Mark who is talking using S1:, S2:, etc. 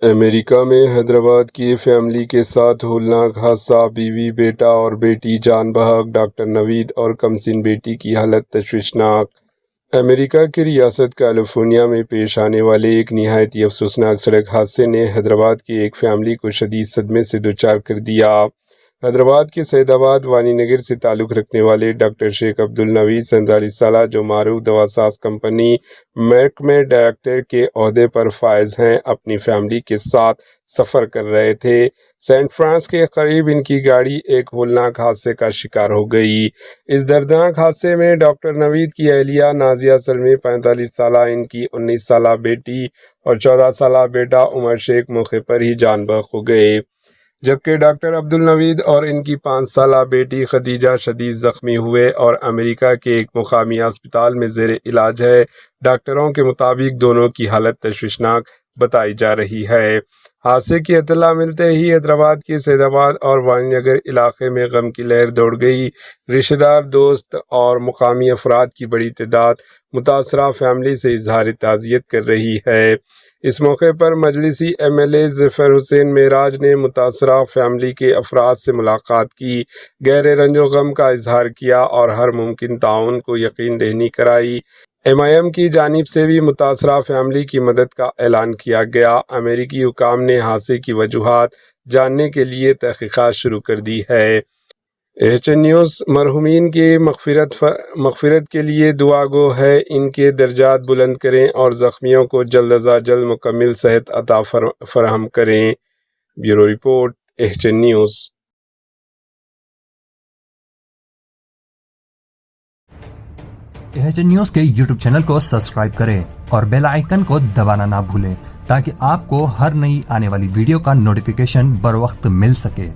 S1: امریکہ میں حیدرآباد کی فیملی کے ساتھ ہولناک حادثہ، بیوی، بیٹا اور بیٹی جان بحق، ڈاکٹر نوید اور کمسن بیٹی کی حالت تشویشناک۔ امریکہ کی ریاست کیلیفورنیا میں پیش آنے والے ایک نہایت ہی افسوسناک سڑک حادثے نے حیدرآباد کی ایک فیملی کو شدید صدمے سے دوچار کر دیا۔ حیدرآباد کے سید آباد وانی نگر سے تعلق رکھنے والے ڈاکٹر شیخ عبدالنوید 47 سالہ، جو معروف دواساز کمپنی میرک میں ڈائریکٹر کے عہدے پر فائز ہیں، اپنی فیملی کے ساتھ سفر کر رہے تھے۔ سینٹ فرانس کے قریب ان کی گاڑی ایک ہولناک حادثے کا شکار ہو گئی۔ اس دردناک حادثے میں ڈاکٹر نوید کی اہلیہ نازیہ سلمی 45 سالہ، ان کی 19 سالہ بیٹی اور 14 سالہ بیٹا عمر شیخ موقع پر ہی جان بحق ہو گئے، جبکہ ڈاکٹر عبدالنوید اور ان کی 5 سالہ بیٹی خدیجہ شدید زخمی ہوئے اور امریکہ کے ایک مقامی ہسپتال میں زیر علاج ہے۔ ڈاکٹروں کے مطابق دونوں کی حالت تشویشناک بتائی جا رہی ہے۔ حادثے کی اطلاع ملتے ہی حیدرآباد کے سید آباد اور وانی نگر علاقے میں غم کی لہر دوڑ گئی۔ رشتہ دار، دوست اور مقامی افراد کی بڑی تعداد متاثرہ فیملی سے اظہار تعزیت کر رہی ہے۔ اس موقع پر مجلسی ایم ایل اے ظفر حسین معراج نے متاثرہ فیملی کے افراد سے ملاقات کی، گہرے رنج و غم کا اظہار کیا اور ہر ممکن تعاون کو یقین دہانی کرائی۔ MIM کی جانب سے بھی متاثرہ فیملی کی مدد کا اعلان کیا گیا۔ امریکی حکام نے حادثے کی وجوہات جاننے کے لیے تحقیقات شروع کر دی ہے۔ HN نیوز مرحومین کی مغفرت کے لیے دعا گو ہے، ان کے درجات بلند کریں اور زخمیوں کو جلد از جلد مکمل صحت عطا فراہم کریں۔ Bureau report, HN news.
S2: HN news کے یوٹیوب چینل کو سبسکرائب کریں اور بیل آئیکن کو دبانا نہ بھولیں تاکہ آپ کو ہر نئی آنے والی ویڈیو کا نوٹیفیکیشن بر وقت مل سکے۔